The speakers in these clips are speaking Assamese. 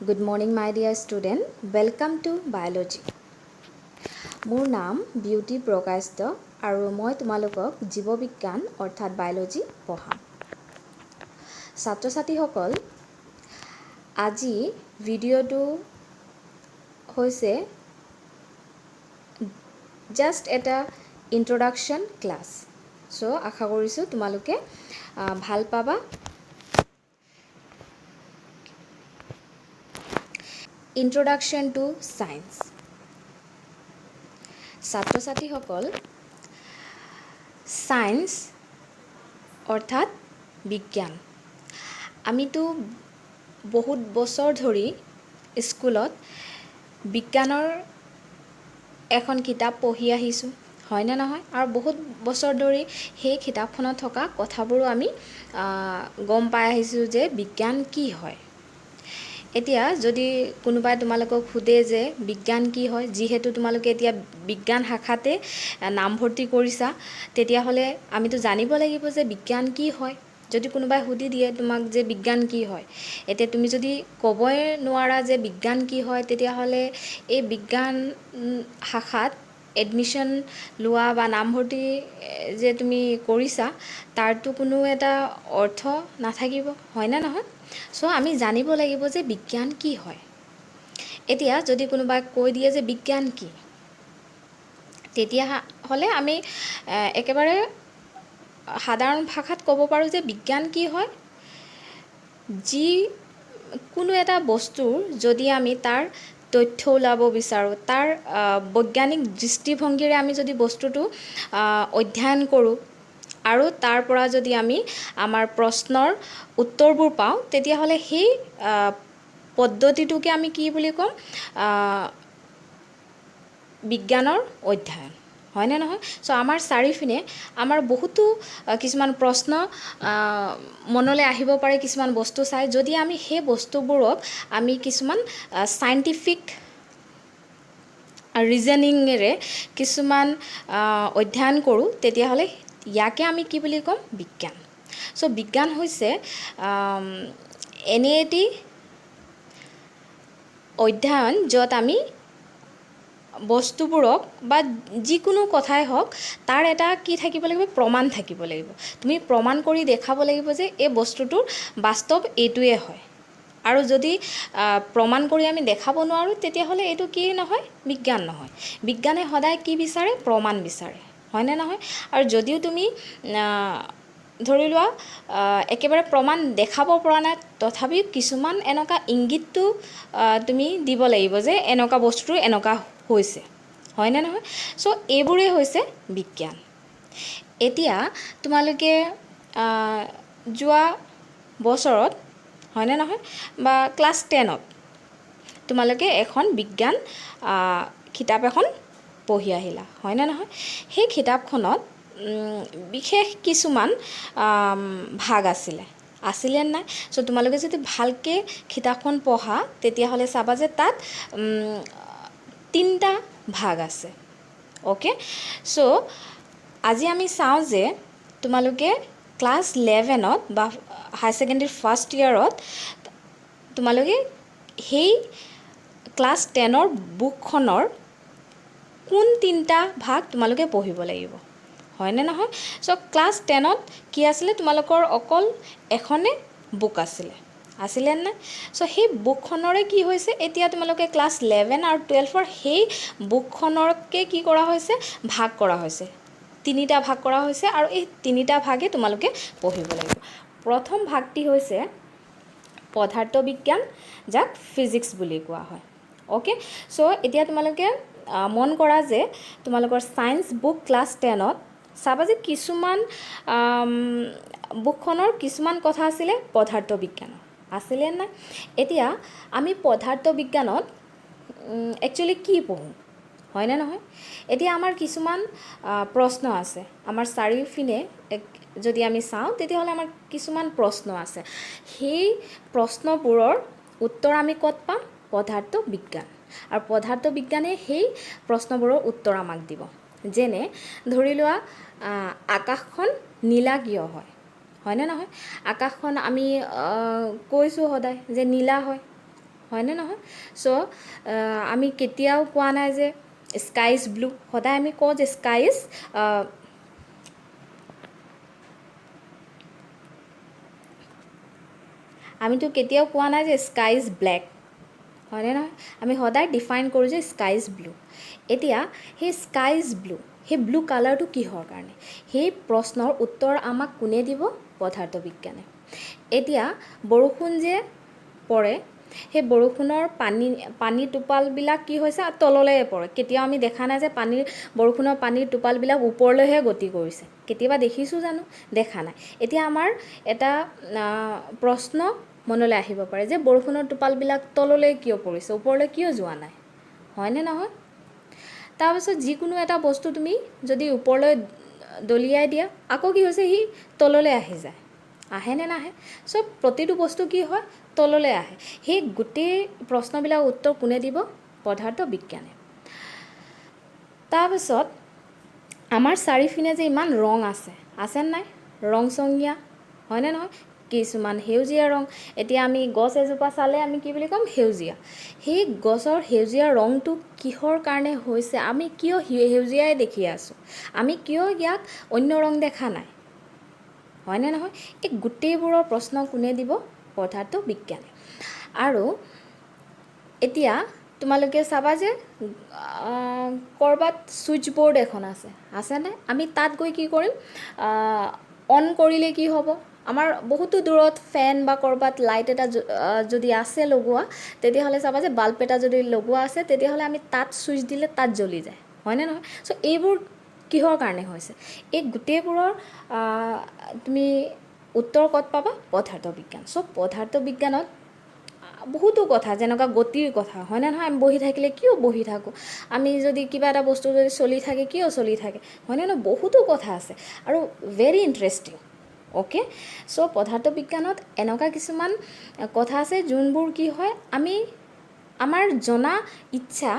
Good morning, my dear student. Welcome to biology. মোৰ নাম বিউটি প্ৰকাশিত আৰু মই তোমালোকক জীৱবিজ্ঞান অৰ্থাৎ বায়োলজি পঢ়াম। ছাত্ৰ-ছাত্ৰীসকল, আজি ভিডিঅ'টো হৈছে জাষ্ট এটা ইন্ট্ৰডাকশ্যন ক্লাছ। সো আশা কৰিছোঁ তোমালোকে ভাল পাবা। Introduction to science. ছাত্ৰ-ছাত্ৰীসকল, সায়েন্স অৰ্থাৎ বিজ্ঞান। আমিতো বহুত বছৰ ধৰি স্কুলত বিজ্ঞানৰ এখন কিতাপ পঢ়ি আহিছোঁ, হয়নে নহয়? আৰু বহুত বছৰ ধৰি সেই কিতাপখনত থকা কথাবোৰো আমি গম পাই আহিছোঁ যে বিজ্ঞান কি হয়। এতিয়া যদি কোনোবাই তোমালোকক সোধে যে বিজ্ঞান কি হয়, যিহেতু তোমালোকে এতিয়া বিজ্ঞান শাখাতে নামভৰ্তি কৰিছা, তেতিয়াহ'লে আমিতো জানিব লাগিব যে বিজ্ঞান কি হয়। যদি কোনোবাই সুধি দিয়ে তোমাক যে বিজ্ঞান কি হয়, এতিয়া তুমি যদি ক'বই নোৱাৰা যে বিজ্ঞান কি হয়, তেতিয়াহ'লে এই বিজ্ঞান শাখাত এডমিশ্যন লোৱা বা নামভৰ্তি যে তুমি কৰিছা, তাৰতো কোনো এটা অৰ্থ নাথাকিব, হয়নে নহয়? চ' আমি জানিব লাগিব যে বিজ্ঞান কি হয়। এতিয়া যদি কোনোবাই কৈ দিয়ে যে বিজ্ঞান কি, তেতিয়াহ'লে আমি একেবাৰে সাধাৰণ ভাষাত ক'ব পাৰোঁ যে বিজ্ঞান কি হয়, যি কোনো এটা বস্তুৰ যদি আমি তাৰ তথ্য ওলাব বিচাৰোঁ, তাৰ বৈজ্ঞানিক দৃষ্টিভংগীৰে আমি যদি বস্তুটো অধ্যয়ন কৰোঁ আৰু তাৰ পৰা যদি আমি আমাৰ প্ৰশ্নৰ উত্তৰবোৰ পাওঁ, তেতিয়াহ'লে সেই পদ্ধতিটোকে আমি কি বুলি ক'ম? বিজ্ঞানৰ অধ্যয়ন, হয়নে নহয়? চ' আমাৰ চাৰিওপিনে আমাৰ বহুতো কিছুমান প্ৰশ্ন মনলৈ আহিব পাৰে, কিছুমান বস্তু চাই। যদি আমি সেই বস্তুবোৰক আমি কিছুমান চাইণ্টিফিক ৰিজনিঙেৰে কিছুমান অধ্যয়ন কৰোঁ, তেতিয়াহ'লে ইয়াকে আমি কি বুলি ক'ম? বিজ্ঞান। চ' বিজ্ঞান হৈছে এনে এটি অধ্যয়ন য'ত আমি বস্তুবোৰক বা যিকোনো কথাই হওক, তাৰ এটা কি থাকিব লাগিব? প্ৰমাণ থাকিব লাগিব। তুমি প্ৰমাণ কৰি দেখাব লাগিব যে এই বস্তুটোৰ বাস্তৱ এইটোৱে হয়। আৰু যদি প্ৰমাণ কৰি আমি দেখাব নোৱাৰোঁ, তেতিয়াহ'লে এইটো কি নহয়? বিজ্ঞান নহয়। বিজ্ঞানে সদায় কি বিচাৰে? প্ৰমাণ বিচাৰে, হয়নে নহয়? আৰু যদিও তুমি ধৰি লোৱা একেবাৰে প্ৰমাণ দেখাব পৰা নাই, তথাপিও কিছুমান এনেকুৱা ইংগিতটো তুমি দিব লাগিব যে এনেকুৱা বস্তুটো এনেকুৱা হৈছে, হয়নে নহয়? চ' এইবোৰেই হৈছে বিজ্ঞান। এতিয়া তোমালোকে যোৱা বছৰত, হয়নে নহয়, বা ক্লাছ 10ত তোমালোকে এখন বিজ্ঞান কিতাপ এখন পঢ়ি আহিলা, হয়নে নহয়? সেই কিতাপখনত বিশেষ কিছুমান ভাগ আছিলে নাই? চ' তোমালোকে যদি ভালকৈ কিতাপখন পঢ়া, তেতিয়াহ'লে চাবা যে তাত 3টা ভাগ আছে। অ'কে, চ' আজি আমি চাওঁ যে তোমালোকে ক্লাছ 11ত বা হায়াৰ ছেকেণ্ডেৰী ফাৰ্ষ্ট ইয়েৰত তোমালোকে সেই ক্লাছ 10ৰ বুকখনৰ কোন 3টা ভাগ তোমালোকে পঢ়িব লাগিব, হয়নে নহয়? চ' ক্লাছ 10ত কি আছিলে? তোমালোকৰ অকল এখনে বুক আছিলে নাই? চ' সেই বুকখনৰে কি হৈছে, এতিয়া তোমালোকে ক্লাছ 11 আৰু 12ৰ সেই বুকখনৰকে কি কৰা হৈছে? ভাগ কৰা হৈছে। 3টা ভাগ কৰা হৈছে আৰু এই 3টা ভাগে তোমালোকে পঢ়িব লাগিব। প্ৰথম ভাগটি হৈছে পদাৰ্থ বিজ্ঞান, যাক ফিজিক্স বুলি কোৱা হয়। অ'কে, চ' এতিয়া তোমালোকে মন কৰা যে তোমালোকৰ ছায়েন্স বুক ক্লাছ 10ত চাবা যে কিছুমান বুকখনৰ কিছুমান কথা আছিলে পদাৰ্থ বিজ্ঞানৰ, আছিলে নাই? এতিয়া আমি পদাৰ্থ বিজ্ঞানত একচুৱেলি কি পঢ়োঁ, হয়নে নহয়? এতিয়া আমাৰ কিছুমান প্ৰশ্ন আছে। আমাৰ চাৰিওপিনে যদি আমি চাওঁ, তেতিয়াহ'লে আমাৰ কিছুমান প্ৰশ্ন আছে। সেই প্ৰশ্নবোৰৰ উত্তৰ আমি ক'ত পাম? পদাৰ্থ বিজ্ঞান। আৰু পদাৰ্থ বিজ্ঞানে সেই প্ৰশ্নবোৰৰ উত্তৰ আমাক দিব। যেনে ধৰি লোৱা আকাশখন নীলা কিয় হয়, হয়নে নহয়? আকাশখন আমি কৈছোঁ সদায় যে নীলা হয়, হয়নে নহয়? চ' আমি কেতিয়াও কোৱা নাই যে স্কাই ইজ ব্লু, সদায় আমি কওঁ যে স্কাই ইজ আমিতো কেতিয়াও কোৱা নাই যে স্কাই ইজ ব্লেক, হয়নে নহয়? আমি সদায় ডিফাইন কৰোঁ যে স্কাই ইজ ব্লু। এতিয়া সেই স্কাই ইজ ব্লু, সেই ব্লু কালাৰটো কিহৰ কাৰণে, সেই প্ৰশ্নৰ উত্তৰ আমাক কোনে দিব? পদাৰ্থ বিজ্ঞানে। এতিয়া বৰষুণ যে পৰে, সেই বৰষুণৰ পানী টোপালবিলাক কি হৈছে তললৈ পৰে। কেতিয়াও আমি দেখা নাই যে বৰষুণৰ পানীৰ টোপালবিলাক ওপৰলৈহে গতি কৰিছে। কেতিয়াবা দেখিছোঁ জানো? দেখা নাই। এতিয়া আমাৰ এটা প্ৰশ্ন মনলৈ আহিব পাৰে যে বৰষুণৰ টোপালবিলাক তললৈ কিয় পৰিছে, ওপৰলৈ কিয় যোৱা নাই, হয়নে নহয়? তাৰপিছত যিকোনো এটা বস্তু তুমি যদি ওপৰলৈ দলিয়াই দিয়া, আকৌ কি হৈছে, সি তললৈ আহি যায়, আহেনে নাহে? চ' প্ৰতিটো বস্তু কি হয়, তললৈ আহে। সেই গোটেই প্ৰশ্নবিলাক উত্তৰ কোনে দিব? পদাৰ্থ বিজ্ঞানে। তাৰপিছত আমাৰ চাৰিওপিনে যে ইমান ৰং আছে নাই? ৰং চঙীয়া, হয়নে নহয়? কিছুমান সেউজীয়া ৰং। এতিয়া আমি গছ এজোপা চালে আমি কি বুলি ক'ম? সেউজীয়া। সেই গছৰ সেউজীয়া ৰংটো কিহৰ কাৰণে হৈছে? আমি কিয় সেউজীয়াই দেখি আছোঁ? আমি কিয় ইয়াক অন্য ৰং দেখা নাই, হয়নে নহয়? এই গোটেইবোৰৰ প্ৰশ্ন কোনে দিব? পদাৰ্থ বিজ্ঞানে। আৰু এতিয়া তোমালোকে চাবা যে ক'ৰবাত ছুইচ বৰ্ড এখন আছেনে? আমি তাত গৈ কি কৰিম? অন কৰিলে কি হ'ব? আমাৰ বহুতো দূৰত ফেন বা ক'ৰবাত লাইট এটা যদি আছে লগোৱা, তেতিয়াহ'লে চাবা যে বাল্ব এটা যদি লগোৱা আছে, তেতিয়াহ'লে আমি তাত ছুইচ দিলে তাত জ্বলি যায়, হয়নে নহয়? চ' এইবোৰ কিহৰ কাৰণে হৈছে? এই গোটেইবোৰৰ তুমি উত্তৰ ক'ত পাবা? পদাৰ্থ বিজ্ঞান। চ' পদাৰ্থ বিজ্ঞানত বহুতো কথা, যেনেকুৱা গতিৰ কথা, হয়নে নহয়? আমি বহি থাকিলে কিয় বহি থাকোঁ? আমি যদি কিবা এটা বস্তু যদি চলি থাকে, কিয় চলি থাকে, হয়নে নহয়? বহুতো কথা আছে আৰু ভেৰি ইণ্টাৰেষ্টিং। অ'কে, চ' পদাৰ্থ বিজ্ঞানত এনেকুৱা কিছুমান কথা আছে যোনবোৰ কি হয়, আমাৰ জনা ইচ্ছা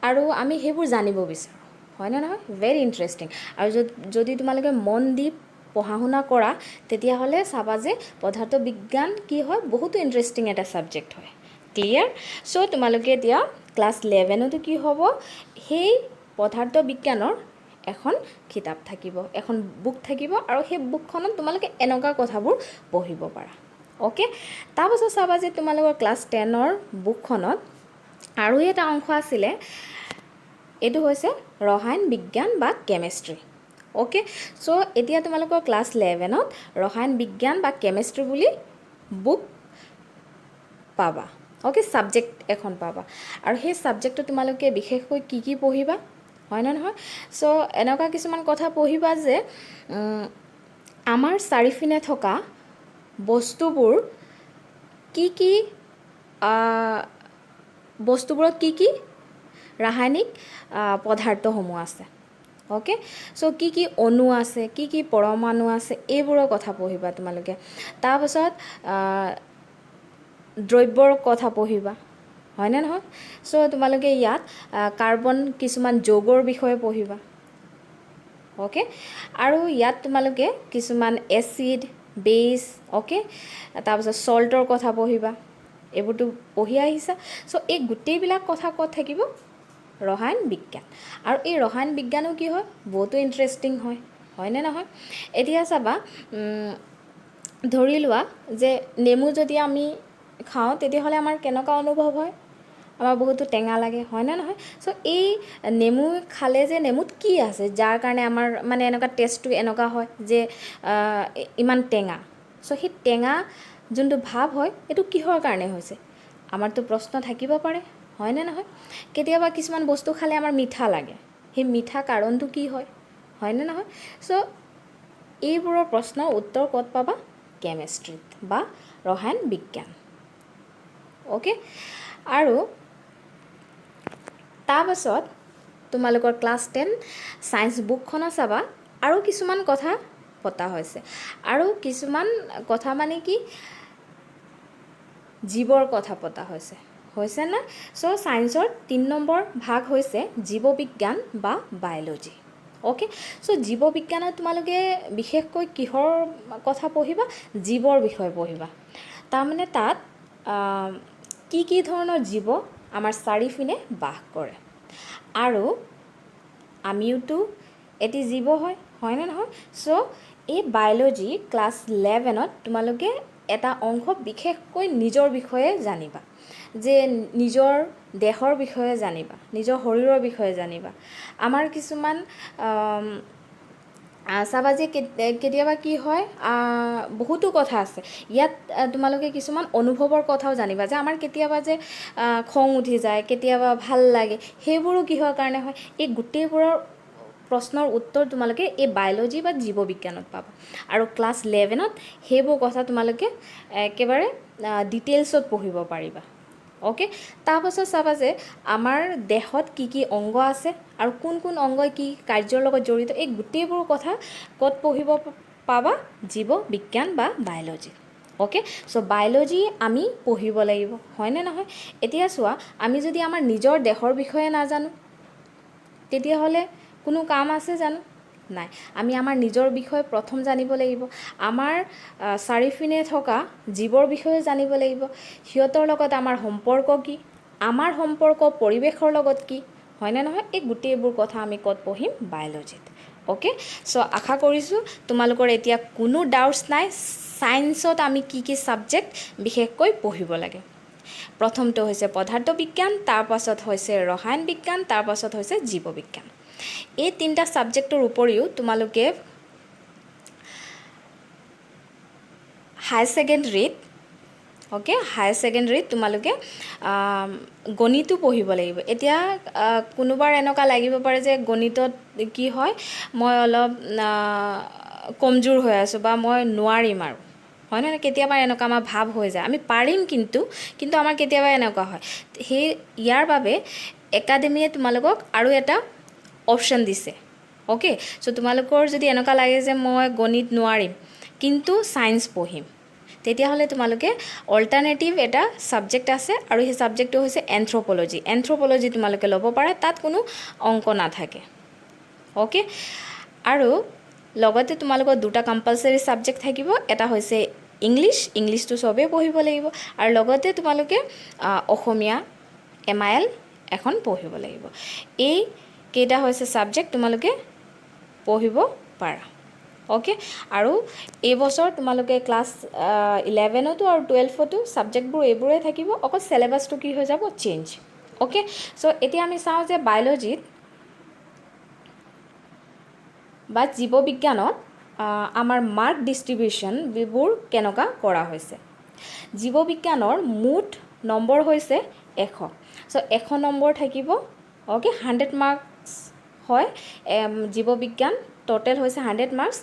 আৰু আমি সেইবোৰ জানিব বিচাৰোঁ, হয়নে নহয়? Very interesting. আৰু যদি তোমালোকে মন দি পঢ়া শুনা কৰা, তেতিয়াহ'লে চাবা যে পদাৰ্থ বিজ্ঞান কি হয়, বহুতো ইণ্টাৰেষ্টিং এটা ছাবজেক্ট হয়। ক্লিয়াৰ? চ' তোমালোকে এতিয়া ক্লাছ 11তো কি হ'ব, সেই পদাৰ্থ বিজ্ঞানৰ এখন কিতাপ থাকিব, এখন বুক থাকিব, আৰু সেই বুকখনত তোমালোকে এনেকুৱা কথাবোৰ পঢ়িব পাৰা। অ'কে, তাৰপাছত চাবা যে তোমালোকৰ ক্লাছ 10ৰ বুকখনত আৰু এটা অংশ আছিলে, এইটো হৈছে ৰসায়ন বিজ্ঞান বা কেমেষ্ট্ৰি। অ'কে, চ' এতিয়া তোমালোকৰ ক্লাছ 11ত ৰসায়ন বিজ্ঞান বা কেমেষ্ট্ৰি বুলি বুক পাবা। অ'কে, ছাবজেক্ট এখন পাবা, আৰু সেই ছাবজেক্টটো তোমালোকে বিশেষকৈ কি পঢ়িবা, হয়নে নহয়? চ' এনেকুৱা কিছুমান কথা পঢ়িবা যে আমাৰ চাৰিওপিনে থকা বস্তুবোৰত কি ৰাসায়নিক পদাৰ্থসমূহ আছে। অ'কে, চ' কি অণু আছে, কি পৰমাণু আছে, এইবোৰৰ কথা পঢ়িবা তোমালোকে। তাৰপাছত দ্ৰব্যৰ কথা পঢ়িবা, হয়নে নহয়? চ' তোমালোকে ইয়াত কাৰ্বন কিছুমান যৌগৰ বিষয়ে পঢ়িবা। অ'কে, আৰু ইয়াত তোমালোকে কিছুমান এচিড, বেছ, অ'কে, তাৰপিছত চল্টৰ কথা পঢ়িবা। এইবোৰতো পঢ়ি আহিছা। চ' এই গোটেইবিলাক কথা ক'ত থাকিব? ৰসায়ন বিজ্ঞান। আৰু এই ৰসায়ন বিজ্ঞানো কি হয়, বহুতো ইণ্টাৰেষ্টিং হয়, হয়নে নহয়? এতিয়া চাবা, ধৰি লোৱা যে নেমু যদি আমি খাওঁ, তেতিয়াহ'লে আমাৰ কেনেকুৱা অনুভৱ হয়? আমাৰ বহুতো টেঙা লাগে, হয়নে নহয়? চ' এই নেমু খালে যে নেমুত কি আছে যাৰ কাৰণে আমাৰ মানে এনেকুৱা টেষ্টটো এনেকুৱা হয় যে ইমান টেঙা? চ' সেই টেঙা যোনটো ভাৱ হয়, এইটো কিহৰ কাৰণে হৈছে? আমাৰতো প্ৰশ্ন থাকিব পাৰে, হয়নে নহয়? কেতিয়াবা কিছুমান বস্তু খালে আমাৰ মিঠা লাগে, সেই মিঠা কাৰণটো কি হয়, হয়নে নহয়? চ' এইবোৰৰ প্ৰশ্নৰ উত্তৰ ক'ত পাবা? কেমেষ্ট্ৰিত বা ৰসায়ন বিজ্ঞান। অ'কে, আৰু তাৰপাছত তোমালোকৰ ক্লাছ 10 ছায়েন্স বুকখনত চাবা আৰু কিছুমান কথা পতা হৈছে, আৰু কিছুমান কথা মানে কি, জীৱৰ কথা পতা হৈছে নাই? চ' ছায়েন্সৰ 3 নম্বৰ ভাগ হৈছে জীৱবিজ্ঞান বা বায়'লজি। অ'কে, চ' জীৱবিজ্ঞানত তোমালোকে বিশেষকৈ কিহৰ কথা পঢ়িবা? জীৱৰ বিষয়ে পঢ়িবা। তাৰমানে তাত কি ধৰণৰ জীৱ আমাৰ চাৰিওপিনে বাস কৰে আৰু আমিওতো এটি জীৱ হয়নে নহয় চ' এই বায়'লজি ক্লাছ 11ত তোমালোকে এটা অংশ বিশেষকৈ নিজৰ বিষয়ে জানিবা যে নিজৰ দেহৰ বিষয়ে জানিবা নিজৰ শৰীৰৰ বিষয়ে জানিবা আমাৰ কিছুমান চাবা যে কেতিয়াবা কি হয় বহুতো কথা আছে ইয়াত তোমালোকে কিছুমান অনুভৱৰ কথাও জানিবা যে আমাৰ কেতিয়াবা যে খং উঠি যায় কেতিয়াবা ভাল লাগে সেইবোৰো কিহৰ কাৰণে হয় এই গোটেইবোৰৰ প্ৰশ্নৰ উত্তৰ তোমালোকে এই বায়'লজি বা জীৱ বিজ্ঞানত পাবা আৰু ক্লাছ 11ত সেইবোৰ কথা তোমালোকে একেবাৰে ডিটেইলছত পঢ়িব পাৰিবা ওকে তাৰপাছত চাবা যে আমাৰ দেহত কি অংগ আছে আৰু কোন অংগই কি কাৰ্যৰ লগত জড়িত এই গোটেইবোৰ কথা ক'ত পঢ়িব পাবা জীৱ বিজ্ঞান বা বায়'লজি ওকে চ' বায়'লজি আমি পঢ়িব লাগিব হয়নে নহয় এতিয়া চোৱা আমি যদি আমাৰ নিজৰ দেহৰ বিষয়ে নাজানো তেতিয়াহ'লে কোনো কাম আছে জানো নাই আমি আমাৰ নিজৰ বিষয়ে প্ৰথম জানিব লাগিব আমাৰ চাৰিওপিনে থকা জীৱৰ বিষয়ে জানিব লাগিব সিহঁতৰ লগত আমাৰ সম্পৰ্ক কি আমাৰ সম্পৰ্ক পৰিৱেশৰ লগত কি হয়নে নহয় এই গোটেইবোৰ কথা আমি ক'ত পঢ়িম বায়'লজিত ওকে চ' আশা কৰিছোঁ তোমালোকৰ এতিয়া কোনো ডাউটছ নাই ছায়েন্সত আমি কি ছাবজেক্ট বিশেষকৈ পঢ়িব লাগে প্ৰথমটো হৈছে পদাৰ্থ বিজ্ঞান তাৰপাছত হৈছে ৰসায়ন বিজ্ঞান তাৰপাছত হৈছে জীৱ বিজ্ঞান এই তিনিটা ছাবজেক্টৰ উপৰিও তোমালোকে হাই ছেকেণ্ডেৰীত তোমালোকে গণিতো পঢ়িব লাগিব এতিয়া কোনোবাৰ এনেকুৱা লাগিব পাৰে যে গণিতত কি হয় মই অলপ কমজোৰ হৈ আছোঁ বা মই নোৱাৰিম আৰু হয় নহয় কেতিয়াবা এনেকুৱা আমাৰ ভাৱ হৈ যায় আমি পাৰিম কিন্তু আমাৰ কেতিয়াবা এনেকুৱা হয় সেই ইয়াৰ বাবে একাডেমিয়ে তোমালোকক আৰু এটা অপশ্যন দিছে ওকে চ' তোমালোকৰ যদি এনেকুৱা লাগে যে মই গণিত নোৱাৰিম কিন্তু ছায়েন্স পঢ়িম তেতিয়াহ'লে তোমালোকে অল্টাৰনেটিভ এটা ছাবজেক্ট আছে আৰু সেই ছাবজেক্টটো হৈছে এন্থ্ৰপ'লজি তোমালোকে ল'ব পাৰা তাত কোনো অংক নাথাকে ওকে আৰু লগতে তোমালোকৰ দুটা কম্পালচৰি ছাবজেক্ট থাকিব এটা হৈছে ইংলিছটো চবেই পঢ়িব লাগিব আৰু লগতে তোমালোকে অসমীয়া MIL এখন পঢ়িব লাগিব এই কেইটা হৈছে ছাবজেক্ট তোমালোকে পঢ়িব পাৰা ওকে আৰু এইবছৰ তোমালোকে ক্লাছ 11তো আৰু 12তো ছাবজেক্টবোৰ এইবোৰে থাকিব অকল চিলেবাছটো কি হৈ যাব চেঞ্জ ওকে চ' এতিয়া আমি চাওঁ যে বায়'লজিত বা জীৱ বিজ্ঞানত আমাৰ মাৰ্ক ডিষ্ট্ৰিবিউশ্যনবোৰ কেনেকুৱা কৰা হৈছে জীৱ বিজ্ঞানৰ মুঠ নম্বৰ হৈছে 100 চ' 100 নম্বৰ থাকিব ওকে 100 মাৰ্কছ হয় জীৱ বিজ্ঞান টোটেল হৈছে 100 মাৰ্কছ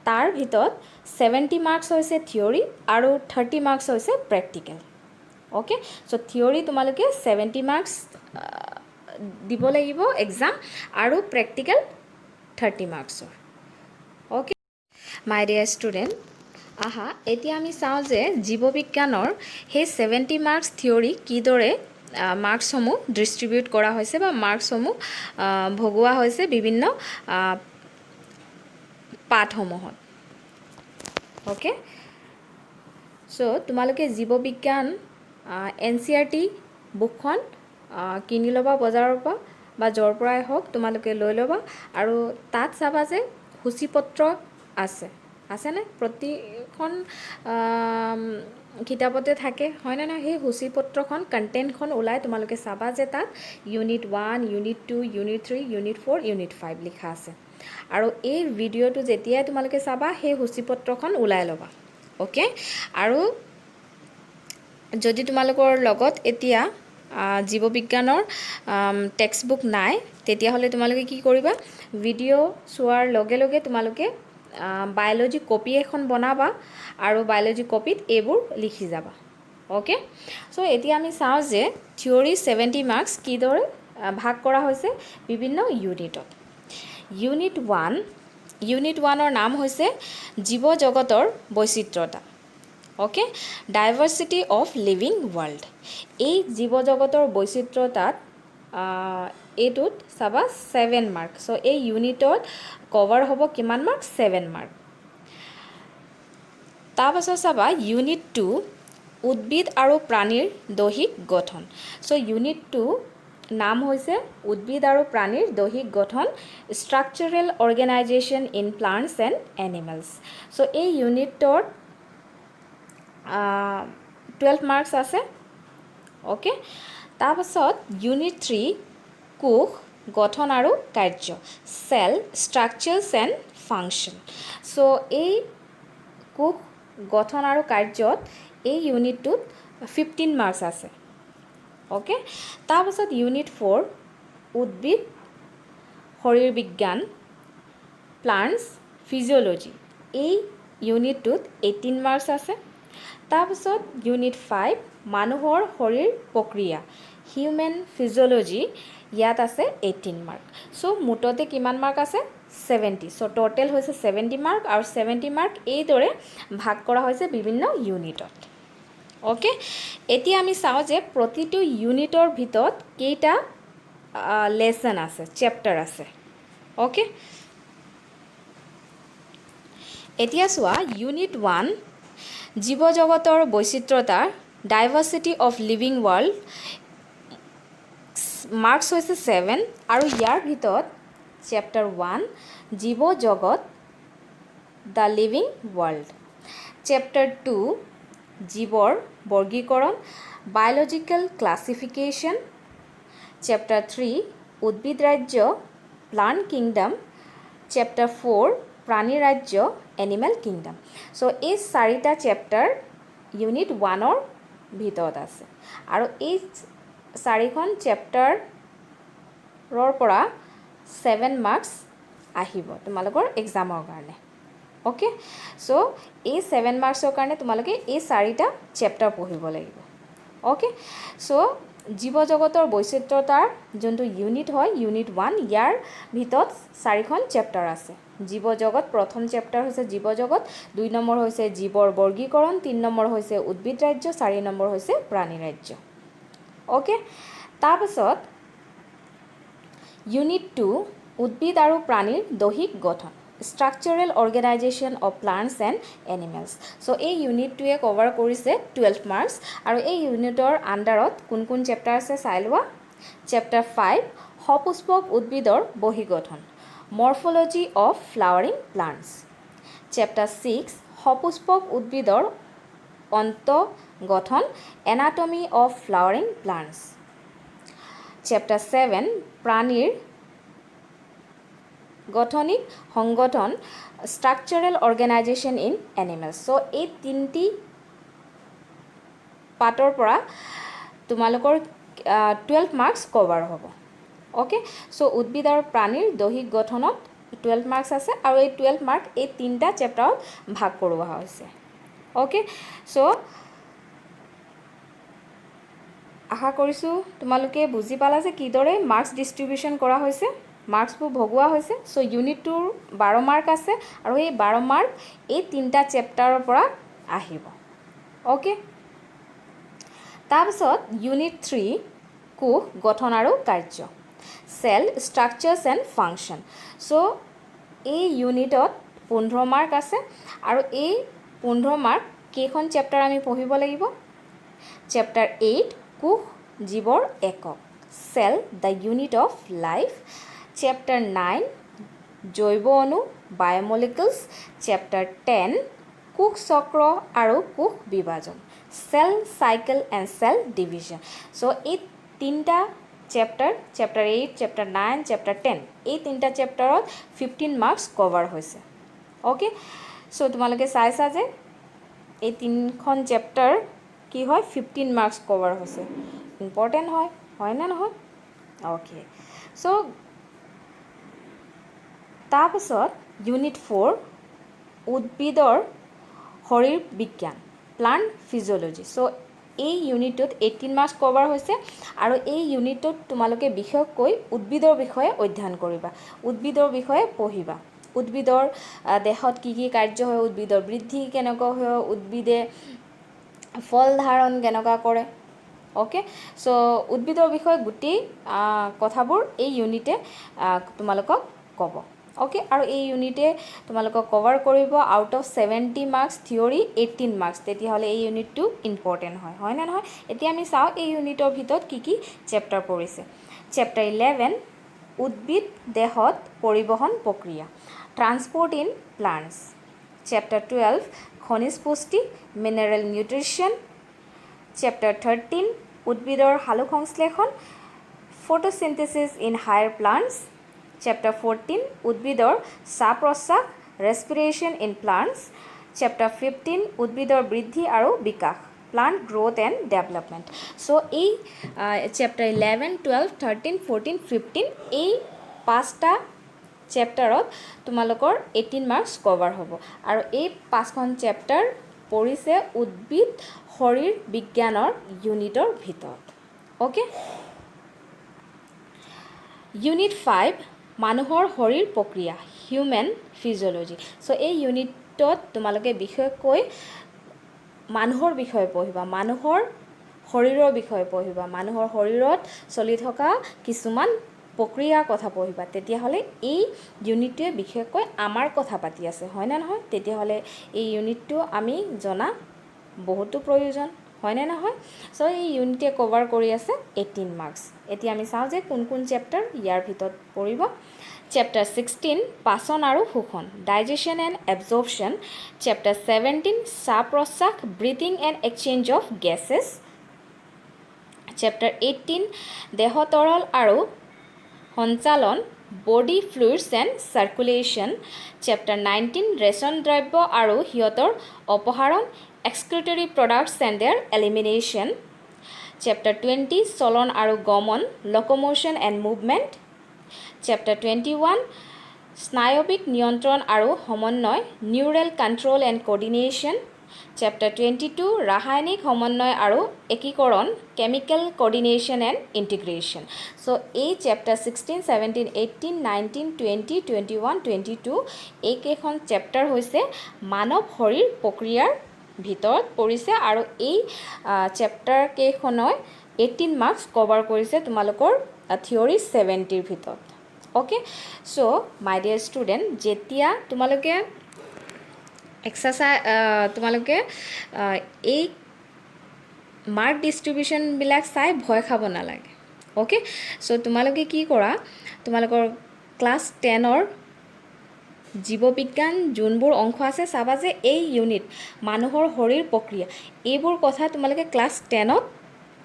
তাৰ ভিতৰত 70 মাৰ্কছ হৈছে থিয়ৰী আৰু 30 মাৰ্কছ হৈছে প্ৰেক্টিকেল ওকে চ' থিয়ৰী তোমালোকে 70 মাৰ্কছ দিব লাগিব এক্সাম আৰু প্ৰেক্টিকেল 30 মাৰ্কছৰ ওকে মাই ডিয়াৰ ষ্টুডেণ্ট আহা এতিয়া আমি চাওঁ যে জীৱ বিজ্ঞানৰ সেই 70 মাৰ্কছ থিয়ৰী কিদৰে মাৰ্কছসমূহ ডিষ্ট্ৰিবিউট কৰা হৈছে বা মাৰ্কছসমূহ ভগোৱা হৈছে বিভিন্ন পাঠসমূহত ওকে চ' তোমালোকে জীৱ বিজ্ঞান NCERT বুকখন কিনি ল'বা বজাৰৰ পৰা বা য'ৰ পৰাই হওক তোমালোকে লৈ ল'বা আৰু তাত চাবা যে সূচীপত্ৰ আছেনে প্ৰতিখন কিতাপতে থাকে হয়নে নহয় সেই সূচীপত্ৰখন কণ্টেণ্টখন ওলাই তোমালোকে চাবা যে তাত unit 1 unit 2 unit 3 unit 4 unit 5 লিখা আছে আৰু এই ভিডিঅ'টো যেতিয়াই তোমালোকে চাবা সেই সূচীপত্ৰখন ওলাই ল'বা ওকে আৰু যদি তোমালোকৰ লগত এতিয়া জীৱ বিজ্ঞানৰ টেক্সট বুক নাই তেতিয়াহ'লে তোমালোকে কি কৰিবা ভিডিঅ' চোৱাৰ লগে লগে তোমালোকে বায়'লজি কপি এখন বনাবা আৰু বায়'লজি কপিত এইবোৰ লিখি যাবা ওকে চ' এতিয়া আমি চাওঁ যে থিয়ৰী 70 মাৰ্কছ কিদৰে ভাগ কৰা হৈছে বিভিন্ন ইউনিটত ইউনিট 1ৰ নাম হৈছে জীৱ জগতৰ বৈচিত্ৰতা okay diversity of living world এই জীৱ জগতৰ বৈচিত্ৰতাত এইটোত চাবা 7 মাৰ্ক চ' এই ইউনিটত কভাৰ হ'ব কিমান মাৰ্ক 7 মাৰ্ক তাৰপাছত চাবা ইউনিট 2 উদ্ভিদ আৰু প্ৰাণীৰ দৈহিক গঠন। চ' ইউনিট 2 নাম হৈছে উদ্ভিদ আৰু প্ৰাণীৰ দৈহিক গঠন, structural organisation in plants and animals. So' এই ইউনিটৰ 12 মাৰ্কছ আছে। অ'কে, তাৰপাছত ইউনিট 3 কোষ গঠন আৰু কাৰ্য, চেল ষ্ট্ৰাকচাৰ্ছ এণ্ড ফাংচন। চ' এই কোষ গঠন আৰু কাৰ্যত এই ইউনিটটোত 15 মাৰ্কছ আছে। অ'কে, তাৰপাছত ইউনিট 4 উদ্ভিদ শৰীৰ বিজ্ঞান, প্লাণ্টছ ফিজিঅ'লজি, এই ইউনিটটোত 18 মাৰ্কছ আছে। তাৰপাছত ইউনিট 5 মানুহৰ শৰীৰ প্ৰক্ৰিয়া, হিউমেন ফিজিঅ'লজি, ইয়াত আছে 18 মাৰ্ক। চ' মুঠতে কিমান মাৰ্ক আছে? 70। চ' টোটেল হৈছে 70 মাৰ্ক, আৰু 70 মাৰ্ক এইদৰে ভাগ কৰা হৈছে বিভিন্ন ইউনিটত। অ'কে, এতিয়া আমি চাওঁ যে প্ৰতিটো ইউনিটৰ ভিতৰত কেইটা লেচন আছে, চেপ্টাৰ আছে। অ'কে, এতিয়া চোৱা ইউনিট 1 জীৱ জগতৰ বৈচিত্ৰতা, diversity of living world, marks হৈছে 7, আৰু ইয়াৰ ভিতৰত চেপ্টাৰ 1 জীৱ জগত দ্য লিভিং ৱৰ্ল্ড, চেপ্টাৰ 2 জীৱৰ বৰ্গীকৰণ, বায়'লজিকেল ক্লাছিফিকেশ্যন, চেপ্টাৰ 3 উদ্ভিদ ৰাজ্য, প্লাণ্ট কিংডম, চেপ্টাৰ 4 প্ৰাণী ৰাজ্য, এনিমেল কিংডম। চ' এই 4টা চেপ্টাৰ ইউনিট 1ৰ ভিতৰত আছে, আৰু এই 4খন চেপ্টাৰৰ পৰা 7 মাৰ্কছ আহিব তোমালোকৰ এক্সামৰ কাৰণে। অ'কে, চ' এই 7 মাৰ্কছৰ কাৰণে তোমালোকে এই 4টা চেপ্টাৰ পঢ়িব লাগিব। অ'কে, চ' জীৱ জগতৰ বৈচিত্ৰতাৰ যোনটো ইউনিট হয় ইউনিট 1, ইয়াৰ ভিতৰত 4খন চেপ্টাৰ আছে। জীৱ জগত, প্ৰথম চেপ্টাৰ হৈছে জীৱ জগত, 2 নম্বৰ হৈছে জীৱৰ বৰ্গীকৰণ, 3 নম্বৰ হৈছে উদ্ভিদ ৰাজ্য, 4 নম্বৰ হৈছে প্ৰাণী ৰাজ্য। অ'কে, তাৰপাছত ইউনিট 2 উদ্ভিদ আৰু প্ৰাণীৰ দৈহিক গঠন, structural organisation of plants and animals. So' এই ইউনিটটোৱে কভাৰ কৰিছে 12 মাৰ্কছ, আৰু এই ইউনিটৰ আণ্ডাৰত কোন কোন চেপ্টাৰ আছে চাই লোৱা। চেপ্টাৰ 5 সপুষ্পক উদ্ভিদৰ বহিগঠন, morphology of flowering plants. Chapter 6 সপুষ্পক উদ্ভিদৰ অন্তঃগঠন, anatomy of flowering plants. Chapter 7 প্ৰাণীৰ গঠনিক সংগঠন, structural organisation in animals. So' এই 3টি পাৰ্টৰ পৰা তোমালোকৰ 12 মাৰ্কছ কভাৰ হ'ব। অ'কে, চ' উদ্ভিদ আৰু প্ৰাণীৰ দৈহিক গঠনত 12 মাৰ্কছ আছে, আৰু এই 12 মাৰ্ক এই 3টা চেপ্টাৰত ভাগ কৰোৱা হৈছে। অ'কে, চ' আশা কৰিছোঁ তোমালোকে বুজি পালা যে কিদৰে মাৰ্কছ ডিষ্ট্ৰিবিউশ্যন কৰা হৈছে, মাৰ্কছবোৰ ভগোৱা হৈছে। চ' ইউনিট 2ৰ 12 মাৰ্ক আছে, আৰু এই 12 মাৰ্ক এই 3টা চেপ্টাৰৰ পৰা আহিব। অ'কে, তাৰপিছত ইউনিট 3 কোষ গঠন আৰু কাৰ্য, চেল ষ্ট্ৰাকচাৰ্ছ এণ্ড ফাংচন। চ' এই ইউনিটত 15 মাৰ্ক আছে, আৰু এই 15 মাৰ্ক কেইখন চেপ্টাৰ আমি পঢ়িব লাগিব? চেপ্টাৰ 8 কোষ জীৱৰ একক, cell the unit of life, chapter 9 জৈৱ অণু, বায়'মলিকুলছ, চেপ্টাৰ 10 কোষ চক্ৰ আৰু কোষ বিভাজন, cell cycle and cell division. So' এই 3টা চেপ্টাৰ, চেপ্টাৰ 8, চেপ্টাৰ 9, চেপ্টাৰ 10, এই 3টা চেপ্টাৰত 15 মাৰ্কছ কভাৰ হৈছে। অ'কে, চ' তোমালোকে চাইছা যে এই 3খন চেপ্টাৰ কি হয় 15 মাৰ্কছ কভাৰ হৈছে। ইম্পৰ্টেণ্ট হয়নে নহয়? অ'কে, চ' তাৰপাছত ইউনিট 4 উদ্ভিদৰ শৰীৰ বিজ্ঞান, প্লাণ্ট ফিজিঅ'লজি। চ' এই ইউনিটটোত 18 মাৰ্কছ কভাৰ হৈছে, আৰু এই ইউনিটটোত তোমালোকে বিশেষকৈ উদ্ভিদৰ বিষয়ে অধ্যয়ন কৰিবা, উদ্ভিদৰ বিষয়ে পঢ়িবা। উদ্ভিদৰ দেহত কি কি কাৰ্য হয়, উদ্ভিদৰ বৃদ্ধি কেনেকুৱা হয়, উদ্ভিদে ফল ধাৰণ কেনেকুৱা কৰে। অ'কে, চ' উদ্ভিদৰ বিষয়ে গোটেই কথাবোৰ এই ইউনিটে তোমালোকক ক'ব। অ'কে, আৰু এই ইউনিটে তোমালোকক কভাৰ কৰিব out of 70 marks theory 18 marks, তেতিয়াহ'লে এই ইউনিটটো ইম্পৰ্টেণ্ট হয় নে নহয়? এতিয়া আমি চাওঁ এই ইউনিটৰ ভিতৰত কি কি চেপ্টাৰ পৰিছে। চেপ্টাৰ 11 উদ্ভিদ দেহত পৰিবহণ প্ৰক্ৰিয়া, ট্ৰান্সপৰ্ট ইন প্লান্টছ। চেপ্টাৰ 12 খনিজ পুষ্টি, মিনাৰেল নিউট্ৰিশ্যন। চেপ্টাৰ 13 উদ্ভিদৰ সালোকসংশ্লেষণ, ফটোচিনথেচিছ ইন হায়াৰ প্লান্টছ। চেপ্টাৰ 14 উদ্ভিদৰ শ্বাস প্ৰশ্বাস, ৰেছপিৰেশ্যন ইন প্লান্টছ। চেপ্টাৰ 15 উদ্ভিদৰ বৃদ্ধি আৰু বিকাশ, প্লান্ট গ্ৰ'থ এণ্ড ডেভেলপমেণ্ট। চ' এই চেপ্টাৰ 11, 12, 13, 14, 15 এই 5টা চেপ্টাৰত তোমালোকৰ 18 মাৰ্কছ কভাৰ হ'ব। আৰু এই 5খন চেপ্টাৰ পৰিছে উদ্ভিদ শৰীৰ বিজ্ঞানৰ ইউনিটৰ ভিতৰত। অ'কে, ইউনিট 5 মানুহৰ শৰীৰ প্ৰক্ৰিয়া, হিউমেন ফিজিঅ'লজি। চ' এই ইউনিটত তোমালোকে বিশেষকৈ মানুহৰ বিষয়ে পঢ়িবা, মানুহৰ শৰীৰৰ বিষয়ে পঢ়িবা, মানুহৰ শৰীৰত চলি থকা কিছুমান প্ৰক্ৰিয়াৰ কথা পঢ়িবা। তেতিয়াহ'লে এই ইউনিটটোৱে বিশেষকৈ আমাৰ কথা পাতি আছে, হয়নে নহয়? তেতিয়াহ'লে এই ইউনিটটো আমি জনা বহুতো প্ৰয়োজন, হয়নে নহয়? চ' এই ইউনিটে কভাৰ কৰি আছে 18 মাৰ্কছ। এতিয়া আমি চাওঁ যে কোন কোন চেপ্টাৰ ইয়াৰ ভিতৰত পৰিব। চেপ্টাৰ 16 পাচন আৰু শোষণ, ডাইজেশ্যন এণ্ড এবজৰ্পশ্যন। চেপ্টাৰ 17 শ্বাস প্ৰশ্বাস, breathing and exchange of gases. Chapter 18 দেহ তৰল আৰু সঞ্চালন, body fluids and circulation. Chapter 19 ৰেচন দ্ৰব্য আৰু সিহঁতৰ অপসাৰণ, excretory products and their elimination. Chapter 20 চলন আৰু গমন, লক'মোশ্যন এণ্ড মুভমেণ্ট। চেপ্টাৰ 21 স্নায়ৱিক নিয়ন্ত্ৰণ আৰু সমন্বয়, neural control and coordination. Chapter 22 ৰাসায়নিক সমন্বয় আৰু একীকৰণ, chemical coordination and integration. So' এই চেপ্টাৰ 16, 17, 18, 19, 20, 21, 22 এইকেইখন চেপ্টাৰ হৈছে মানৱ শৰীৰ প্ৰক্ৰিয়াৰ ভিতৰত পৰিছে, আৰু এই চেপ্টাৰ কেইখনে 18 মাৰ্কছ কভাৰ কৰিছে তোমালোকৰ থিয়ৰী 70ৰ ভিতৰত। অ'কে, চ' মাই ডিয়াৰ ষ্টুডেণ্ট, যেতিয়া তোমালোকে তোমালোকে এই মাৰ্ক ডিষ্ট্ৰিবিউশ্যনবিলাক চাই ভয় খাব নালাগে। অ'কে, চ' তোমালোকে কি কৰা, তোমালোকৰ ক্লাছ 10ৰ জীৱবিজ্ঞান যোনবোৰ অংশ আছে চাবা যে এই ইউনিট মানুহৰ শৰীৰ প্ৰক্ৰিয়া এইবোৰ কথা তোমালোকে ক্লাছ 10ত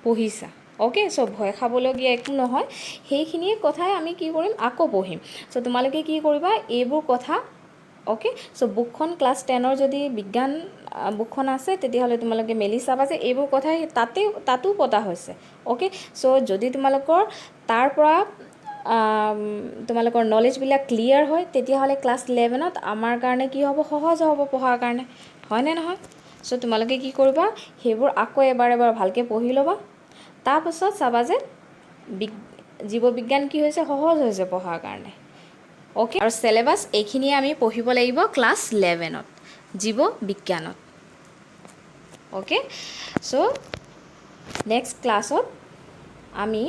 পঢ়িছা। অ'কে, চ' ভয় খাবলগীয়া একো নহয়, সেইখিনিয়ে কথাই আমি কি কৰিম আকৌ পঢ়িম। চ' তোমালোকে কি কৰিবা এইবোৰ কথা, অ'কে, চ' বুকখন ক্লাছ 10ৰ যদি বিজ্ঞান বুকখন আছে তেতিয়াহ'লে তোমালোকে মেলি চাবা যে এইবোৰ কথাই তাতো পতা হৈছে। অ'কে, চ' যদি তোমালোকৰ তাৰ পৰা তোমালোকৰ নলেজবিলাক ক্লিয়াৰ হয় তেতিয়াহ'লে ক্লাছ 11ত আমাৰ কাৰণে কি হ'ব, সহজ হ'ব পঢ়াৰ কাৰণে, হয়নে নহয়? চ' তোমালোকে কি কৰিবা সেইবোৰ আকৌ এবাৰ ভালকৈ পঢ়ি ল'বা, তাৰপাছত চাবা যে জীৱবিজ্ঞান কি হৈছে, সহজ হৈছে পঢ়াৰ কাৰণে। অ'কে, আৰু চিলেবাছ এইখিনিয়ে আমি পঢ়িব লাগিব ক্লাছ 11ত জীৱবিজ্ঞানত। অ'কে, চ' নেক্সট ক্লাছত আমি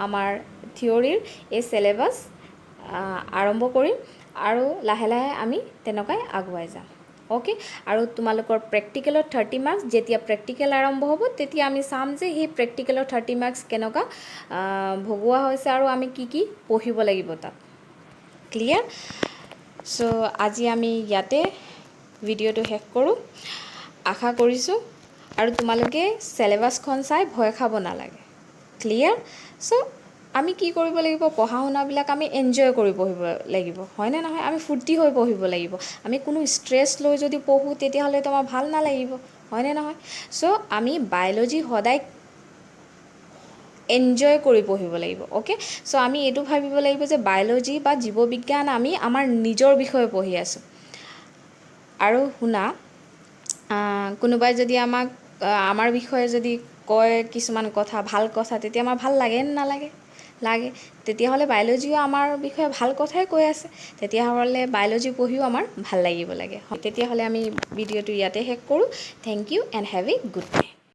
আমাৰ থিয়ৰীৰ এই চিলেবাছ আৰম্ভ কৰিম, আৰু লাহে লাহে আমি তেনেকুৱাই আগুৱাই যাম। অ'কে, আৰু তোমালোকৰ প্ৰেক্টিকেলত 30 মাৰ্কছ, যেতিয়া প্ৰেক্টিকেল আৰম্ভ হ'ব তেতিয়া আমি চাম যে সেই প্ৰেক্টিকেলৰ 30 মাৰ্কছ কেনেকুৱা ভগোৱা হৈছে আৰু আমি কি কি পঢ়িব লাগিব তাত। ক্লিয়াৰ? চ' আজি আমি ইয়াতে ভিডিঅ'টো শেষ কৰোঁ। আশা কৰিছোঁ আৰু তোমালোকে চিলেবাছখন চাই ভয় খাব নালাগে। ক্লিয়াৰ? চ' আমি কি কৰিব লাগিব, পঢ়া শুনাবিলাক আমি এনজয় কৰি পঢ়িব লাগিব, হয়নে নহয়? আমি ফূৰ্তি হৈ পঢ়িব লাগিব। আমি কোনো ষ্ট্ৰেছ লৈ যদি পঢ়োঁ তেতিয়াহ'লেতো আমাৰ ভাল নালাগিব, হয়নে নহয়? চ' আমি বায়'লজি সদায় এনজয় কৰি পঢ়িব লাগিব। অ'কে, চ' আমি এইটো ভাবিব লাগিব যে বায়'লজি বা জীৱবিজ্ঞান আমি আমাৰ নিজৰ বিষয়ে পঢ়ি আছোঁ। আৰু শুনা, কোনোবাই যদি আমাৰ বিষয়ে যদি কয় কিছুমান কথা, ভাল কথা, তেতিয়া আমাৰ ভাল লাগে নে নালাগে? লাগে। তেতিয়াহ'লে বায়'লজিও আমাৰ বিষয়ে ভাল কথাই কৈ আছে, তেতিয়াহ'লে বায়'লজি পঢ়িও আমাৰ ভাল লাগিব লাগে। তেতিয়াহ'লে আমি ভিডিঅ'টো ইয়াতে শেষ কৰোঁ। Thank you and have a good day.